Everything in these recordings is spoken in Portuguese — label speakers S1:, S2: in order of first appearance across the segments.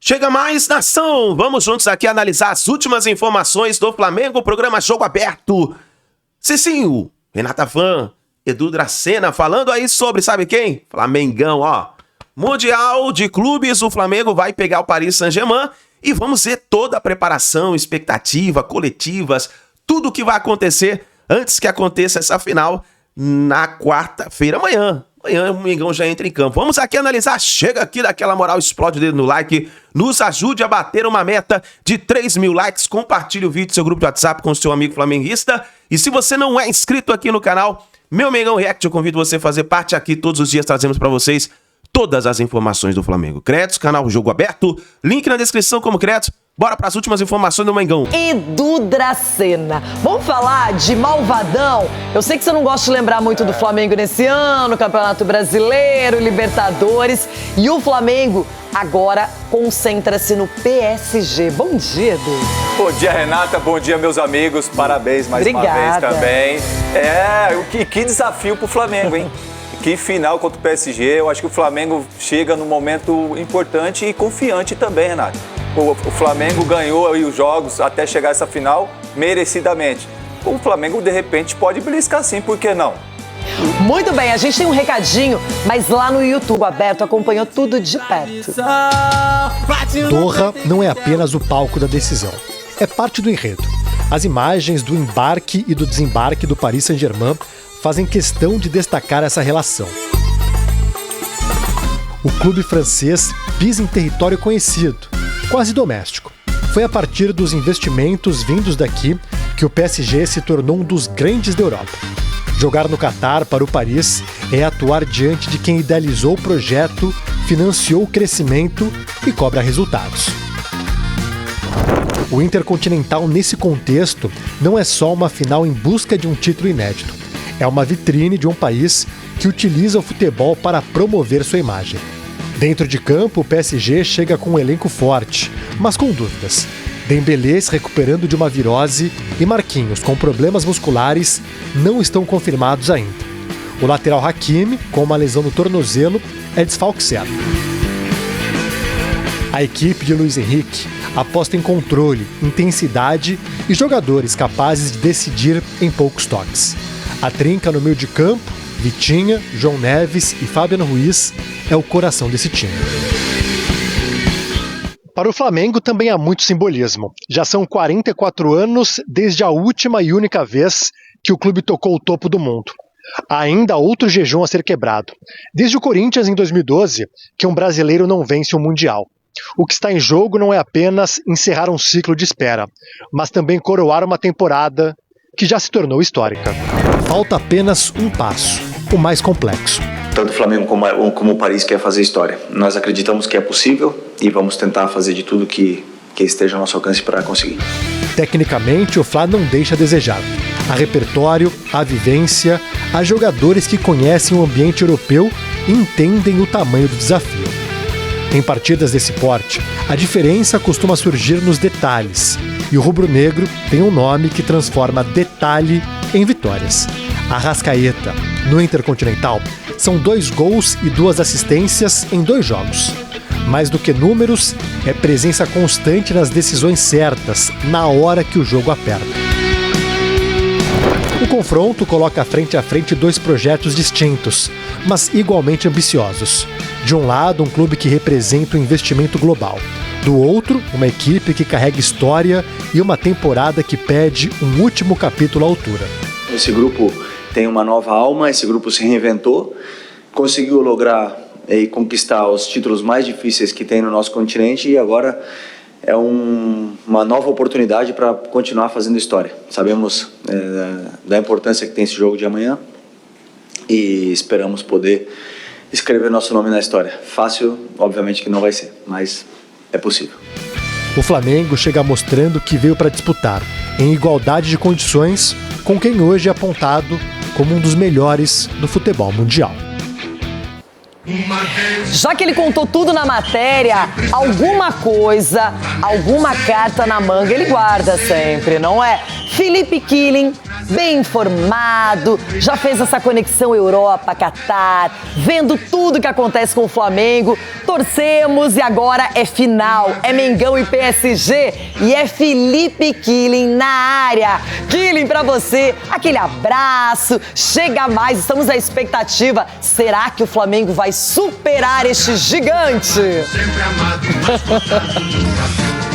S1: Chega mais, nação! Vamos juntos aqui analisar as últimas informações do Flamengo, programa Jogo Aberto. Cicinho, Renata Fã, Edu Dracena falando aí sobre, sabe quem? Flamengão, ó. Mundial de Clubes, o Flamengo vai pegar o Paris Saint-Germain e vamos ver toda a preparação, expectativa, coletivas, tudo o que vai acontecer antes que aconteça essa final na quarta-feira, amanhã. Amanhã o Mengão já entra em campo. Vamos aqui analisar. Chega aqui daquela moral, explode o dedo no like. Nos ajude a bater uma meta de 3 mil likes. Compartilhe o vídeo do seu grupo de WhatsApp com o seu amigo flamenguista. E se você não é inscrito aqui no canal, Meu Mengão React, eu convido você a fazer parte aqui. Todos os dias trazemos para vocês todas as informações do Flamengo. Créditos, canal Jogo Aberto. Link na descrição como crédito. Bora para as últimas informações do Mengão.
S2: Edu Dracena. Vamos falar de Malvadão? Eu sei que você não gosta de lembrar muito do Flamengo nesse ano, Campeonato Brasileiro, Libertadores. E o Flamengo agora concentra-se no PSG. Bom dia, Edu.
S3: Bom dia, Renata. Bom dia, meus amigos. Parabéns mais uma vez também. Que desafio pro Flamengo, hein? Que final contra o PSG. Eu acho que o Flamengo chega num momento importante e confiante também, Renata. O Flamengo ganhou aí os jogos até chegar a essa final merecidamente. O Flamengo, de repente, pode beliscar sim, por que não?
S2: Muito bem, a gente tem um recadinho, mas lá no YouTube Aberto acompanhou tudo de perto.
S4: Doha não é apenas o palco da decisão, é parte do enredo. As imagens do embarque e do desembarque do Paris Saint-Germain fazem questão de destacar essa relação. O clube francês pisa em território conhecido, quase doméstico. Foi a partir dos investimentos vindos daqui que o PSG se tornou um dos grandes da Europa. Jogar no Catar para o Paris é atuar diante de quem idealizou o projeto, financiou o crescimento e cobra resultados. O Intercontinental, nesse contexto, não é só uma final em busca de um título inédito. É uma vitrine de um país que utiliza o futebol para promover sua imagem. Dentro de campo, o PSG chega com um elenco forte, mas com dúvidas. Dembélé se recuperando de uma virose e Marquinhos, com problemas musculares, não estão confirmados ainda. O lateral Hakimi, com uma lesão no tornozelo, é desfalque certo. A equipe de Luiz Henrique aposta em controle, intensidade e jogadores capazes de decidir em poucos toques. A trinca no meio de campo, Vitinha, João Neves e Fabiano Ruiz, é o coração desse time. Para o Flamengo também há muito simbolismo. Já são 44 anos desde a última e única vez que o clube tocou o topo do mundo. Há ainda outro jejum a ser quebrado. Desde o Corinthians em 2012, que um brasileiro não vence o Mundial. O que está em jogo não é apenas encerrar um ciclo de espera, mas também coroar uma temporada que já se tornou histórica. Falta apenas um passo, o mais complexo.
S5: Tanto o Flamengo como o Paris quer fazer história. Nós acreditamos que é possível e vamos tentar fazer de tudo que esteja ao nosso alcance para conseguir.
S4: Tecnicamente, o Fla não deixa a desejar. Há repertório, há vivência, há jogadores que conhecem o ambiente europeu e entendem o tamanho do desafio. Em partidas desse porte, a diferença costuma surgir nos detalhes, e o rubro-negro tem um nome que transforma detalhe em vitórias. Arrascaeta, no Intercontinental, são 2 gols e 2 assistências em 2 jogos. Mais do que números, é presença constante nas decisões certas, na hora que o jogo aperta. O confronto coloca frente a frente 2 projetos distintos, mas igualmente ambiciosos. De um lado, um clube que representa o investimento global. Do outro, uma equipe que carrega história e uma temporada que pede um último capítulo à altura.
S5: Esse grupo tem uma nova alma, esse grupo se reinventou, conseguiu lograr e conquistar os títulos mais difíceis que tem no nosso continente e agora é uma nova oportunidade para continuar fazendo história. Sabemos da importância que tem esse jogo de amanhã e esperamos poder escrever nosso nome na história. Fácil, obviamente que não vai ser, mas é possível.
S4: O Flamengo chega mostrando que veio para disputar, em igualdade de condições, com quem hoje é apontado como um dos melhores do futebol mundial.
S2: Já que ele contou tudo na matéria, alguma coisa, alguma carta na manga ele guarda sempre, não é? Felipe Killing bem informado, já fez essa conexão Europa-Catar, vendo tudo que acontece com o Flamengo. Torcemos e agora é final, é Mengão e PSG e é Felipe Killing na área. Killing, pra você, aquele abraço, chega mais, estamos à expectativa. Será que o Flamengo vai superar este gigante?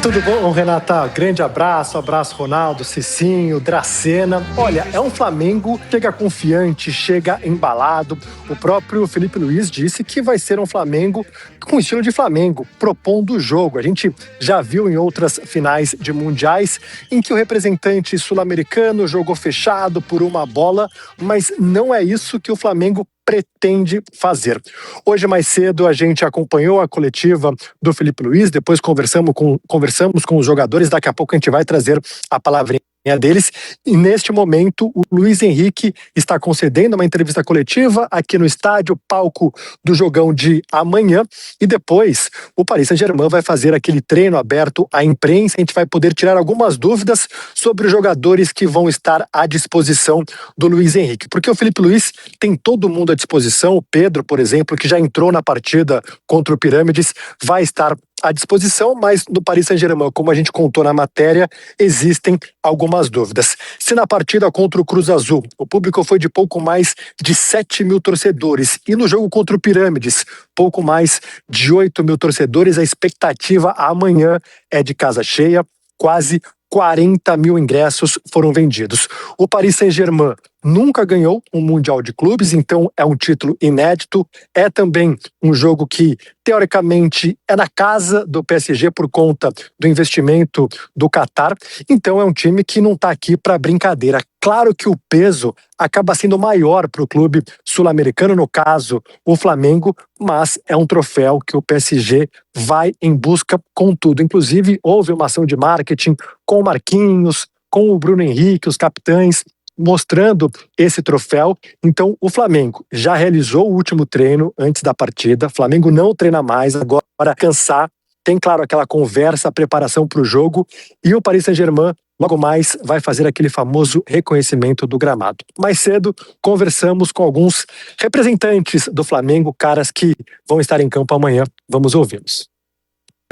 S4: Tudo bom, Renata? Grande abraço Ronaldo, Cicinho, Dracena. Olha, é um Flamengo que chega confiante, chega embalado. O próprio Felipe Luiz disse que vai ser um Flamengo com estilo de Flamengo, propondo o jogo. A gente já viu em outras finais de mundiais em que o representante sul-americano jogou fechado por uma bola, mas não é isso que o Flamengo pretende fazer. Hoje mais cedo a gente acompanhou a coletiva do Felipe Luiz, depois conversamos com os jogadores, daqui a pouco a gente vai trazer a palavrinha deles, e neste momento o Luiz Henrique está concedendo uma entrevista coletiva aqui no estádio, palco do jogão de amanhã, e depois o Paris Saint-Germain vai fazer aquele treino aberto à imprensa. A gente vai poder tirar algumas dúvidas sobre os jogadores que vão estar à disposição do Luiz Henrique, porque o Felipe Luiz tem todo mundo à disposição. O Pedro, por exemplo, que já entrou na partida contra o Pirâmides, vai estar à disposição, mas no Paris Saint-Germain, como a gente contou na matéria, existem algumas dúvidas. Se na partida contra o Cruz Azul o público foi de pouco mais de 7 mil torcedores e no jogo contra o Pirâmides pouco mais de 8 mil torcedores, a expectativa amanhã é de casa cheia. Quase 40 mil ingressos foram vendidos. O Paris Saint-Germain nunca ganhou um Mundial de Clubes, então é um título inédito. É também um jogo que, teoricamente, é na casa do PSG por conta do investimento do Qatar. Então é um time que não está aqui para brincadeira. Claro que o peso acaba sendo maior para o clube sul-americano, no caso o Flamengo, mas é um troféu que o PSG vai em busca com tudo. Inclusive, houve uma ação de marketing com o Marquinhos, com o Bruno Henrique, os capitães, mostrando esse troféu. Então o Flamengo já realizou o último treino antes da partida. O Flamengo não treina mais, agora cansar. Tem, claro, aquela conversa, a preparação para o jogo, e o Paris Saint-Germain logo mais vai fazer aquele famoso reconhecimento do gramado. Mais cedo, conversamos com alguns representantes do Flamengo, caras que vão estar em campo amanhã. Vamos ouvi-los.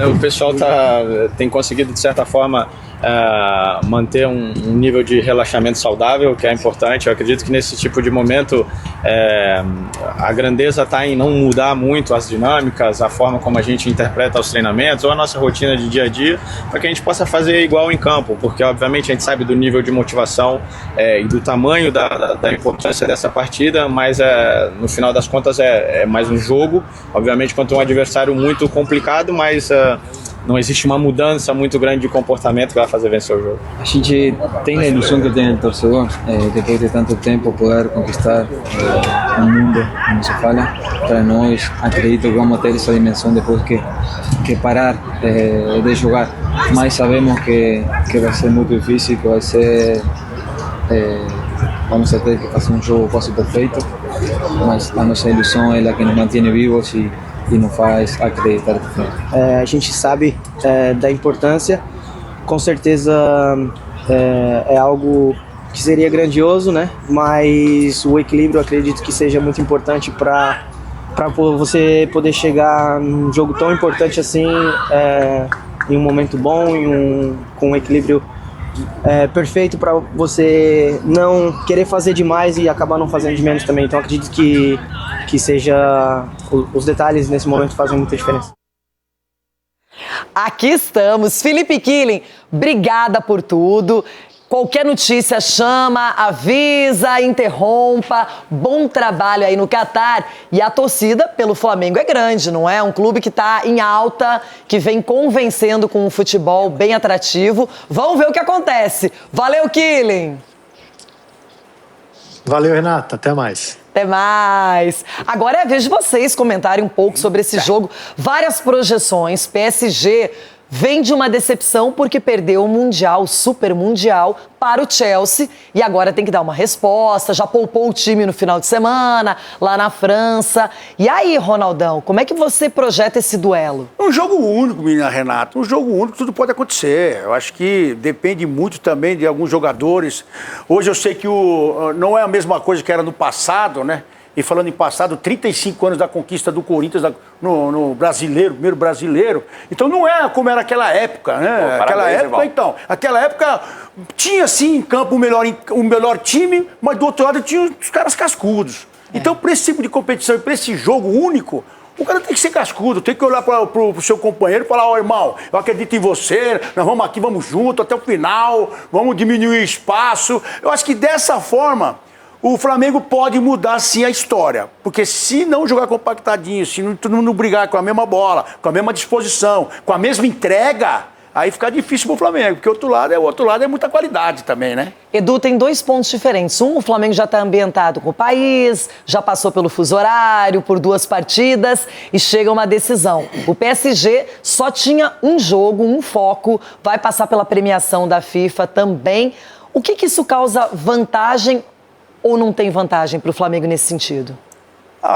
S6: O pessoal tem conseguido, de certa forma, manter um nível de relaxamento saudável, que é importante. Eu acredito que nesse tipo de momento a grandeza está em não mudar muito as dinâmicas, a forma como a gente interpreta os treinamentos ou a nossa rotina de dia a dia, para que a gente possa fazer igual em campo, porque obviamente a gente sabe do nível de motivação e do tamanho da importância dessa partida, mas no final das contas é mais um jogo, obviamente contra um adversário muito complicado, mas não existe uma mudança muito grande de comportamento que vai fazer vencer o jogo.
S7: A gente tem a ilusão que tem o torcedor, depois de tanto tempo, poder conquistar o mundo, como se fala. Para nós, acredito que vamos ter essa dimensão depois que parar de jogar. Mas sabemos que vai ser muito difícil, que vai ser... vamos ter que fazer um jogo quase perfeito, mas a nossa ilusão é a que nos mantém vivos e nos faz acreditar no final.
S8: A gente sabe da importância, com certeza é algo que seria grandioso, né? Mas o equilíbrio, acredito que seja muito importante para você poder chegar num jogo tão importante assim, em um momento bom, com um equilíbrio perfeito para você não querer fazer demais e acabar não fazendo de menos também. Então acredito que seja os detalhes nesse momento fazem muita diferença.
S2: Aqui estamos, Felipe Killing, obrigada por tudo. Qualquer notícia chama, avisa, interrompa. Bom trabalho aí no Qatar. E a torcida pelo Flamengo é grande, não é? Um clube que está em alta, que vem convencendo com um futebol bem atrativo. Vamos ver o que acontece. Valeu, Killing!
S4: Valeu, Renata. Até mais.
S2: Até mais. Agora é a vez de vocês comentarem um pouco sobre esse jogo. Várias projeções. PSG vem de uma decepção porque perdeu o Mundial, o Super Mundial, para o Chelsea e agora tem que dar uma resposta, já poupou o time no final de semana, lá na França. E aí, Ronaldão, como é que você projeta esse duelo?
S9: Um jogo único, menina Renata, um jogo único, tudo pode acontecer. Eu acho que depende muito também de alguns jogadores. Hoje eu sei que não é a mesma coisa que era no passado, né? E falando em passado, 35 anos da conquista do Corinthians no brasileiro, primeiro brasileiro. Então não é como era aquela época, né?
S3: Pô,
S9: aquela
S3: parabéns,
S9: época,
S3: irmão.
S9: então. Aquela época tinha sim em campo o melhor time, mas do outro lado tinha os caras cascudos. Então, para esse tipo de competição e para esse jogo único, o cara tem que ser cascudo, tem que olhar para o seu companheiro e falar: ó, irmão, eu acredito em você, nós vamos aqui, vamos junto até o final, vamos diminuir o espaço. Eu acho que dessa forma o Flamengo pode mudar sim a história, porque se não jogar compactadinho, se todo mundo brigar com a mesma bola, com a mesma disposição, com a mesma entrega, aí fica difícil pro Flamengo, porque o outro lado é muita qualidade também, né?
S2: Edu, tem 2 pontos diferentes. O Flamengo já está ambientado com o país, já passou pelo fuso horário, por 2 partidas e chega a uma decisão. O PSG só tinha um jogo, um foco, vai passar pela premiação da FIFA também. O que isso causa vantagem ou não tem vantagem para o Flamengo nesse sentido?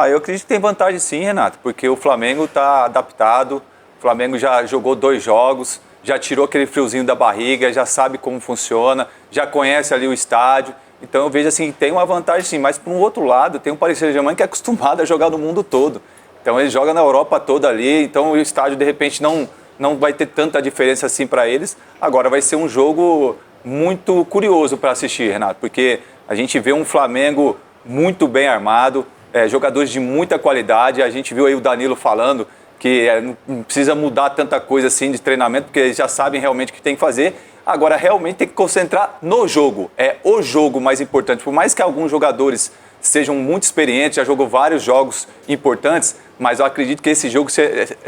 S3: Eu acredito que tem vantagem sim, Renato, porque o Flamengo está adaptado, o Flamengo já jogou 2 jogos, já tirou aquele friozinho da barriga, já sabe como funciona, já conhece ali o estádio. Então eu vejo assim, tem uma vantagem sim, mas por um outro lado tem um Paris Saint-Germain que é acostumado a jogar no mundo todo. Então ele joga na Europa toda ali, então o estádio de repente não vai ter tanta diferença assim para eles. Agora vai ser um jogo muito curioso para assistir, Renato, porque a gente vê um Flamengo muito bem armado, jogadores de muita qualidade. A gente viu aí o Danilo falando que não precisa mudar tanta coisa assim de treinamento, porque eles já sabem realmente o que tem que fazer. Agora, realmente tem que concentrar no jogo. É o jogo mais importante. Por mais que alguns jogadores sejam muito experientes, já jogou vários jogos importantes, mas eu acredito que esse jogo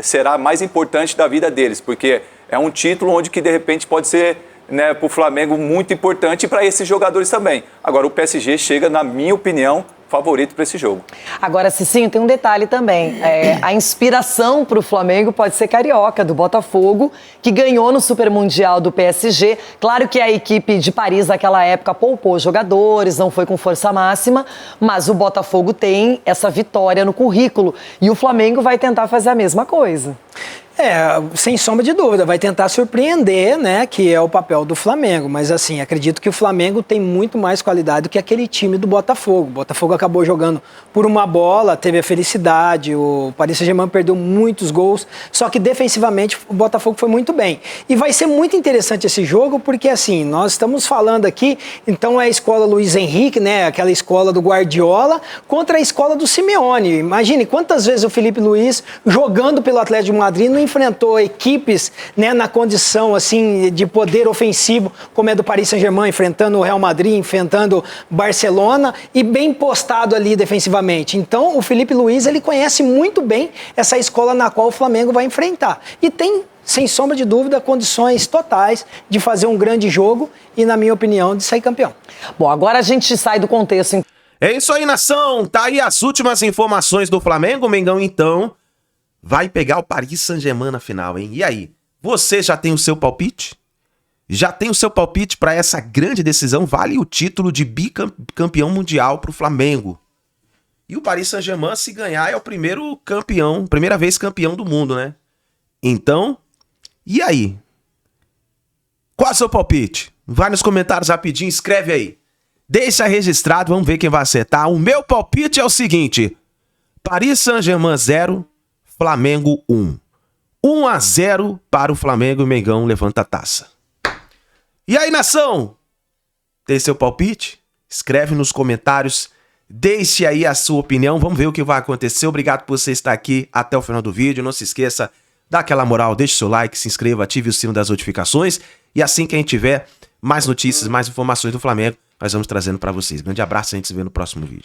S3: será mais importante da vida deles, porque é um título onde que de repente pode ser, né, para o Flamengo muito importante e para esses jogadores também. Agora o PSG chega, na minha opinião, favorito para esse jogo.
S2: Agora, Cicinho, tem um detalhe também. A inspiração para o Flamengo pode ser carioca, do Botafogo, que ganhou no Super Mundial do PSG. Claro que a equipe de Paris naquela época poupou jogadores, não foi com força máxima, mas o Botafogo tem essa vitória no currículo e o Flamengo vai tentar fazer a mesma coisa.
S10: Sem sombra de dúvida, vai tentar surpreender, né, que é o papel do Flamengo, mas assim, acredito que o Flamengo tem muito mais qualidade do que aquele time do Botafogo. O Botafogo acabou jogando por uma bola, teve a felicidade, o Paris Saint-Germain perdeu muitos gols, só que defensivamente o Botafogo foi muito bem. E vai ser muito interessante esse jogo, porque assim, nós estamos falando aqui, então é a escola Luiz Henrique, né, aquela escola do Guardiola, contra a escola do Simeone. Imagine quantas vezes o Felipe Luiz, jogando pelo Atlético de Madrid, não enfrentou equipes, né, na condição assim de poder ofensivo, como é do Paris Saint-Germain, enfrentando o Real Madrid, enfrentando Barcelona e bem postado ali defensivamente. Então, o Felipe Luiz, ele conhece muito bem essa escola na qual o Flamengo vai enfrentar. E tem, sem sombra de dúvida, condições totais de fazer um grande jogo e, na minha opinião, de sair campeão.
S2: Bom, agora a gente sai do contexto.
S1: É isso aí, nação. Tá aí as últimas informações do Flamengo. O Mengão, então, vai pegar o Paris Saint-Germain na final, hein? E aí, você já tem o seu palpite? Já tem o seu palpite para essa grande decisão? Vale o título de bicampeão mundial para o Flamengo. E o Paris Saint-Germain, se ganhar, é o primeiro campeão, primeira vez campeão do mundo, né? Então, e aí? Qual é o seu palpite? Vai nos comentários rapidinho, escreve aí. Deixa registrado, vamos ver quem vai acertar. O meu palpite é o seguinte: Paris Saint-Germain 0, Flamengo 1. 1-0 para o Flamengo e o Mengão levanta a taça. E aí, nação? Tem seu palpite? Escreve nos comentários. Deixe aí a sua opinião. Vamos ver o que vai acontecer. Obrigado por você estar aqui até o final do vídeo. Não se esqueça, dá aquela moral, deixe seu like, se inscreva, ative o sino das notificações. E assim que a gente tiver mais notícias, mais informações do Flamengo, nós vamos trazendo para vocês. Grande abraço e a gente se vê no próximo vídeo.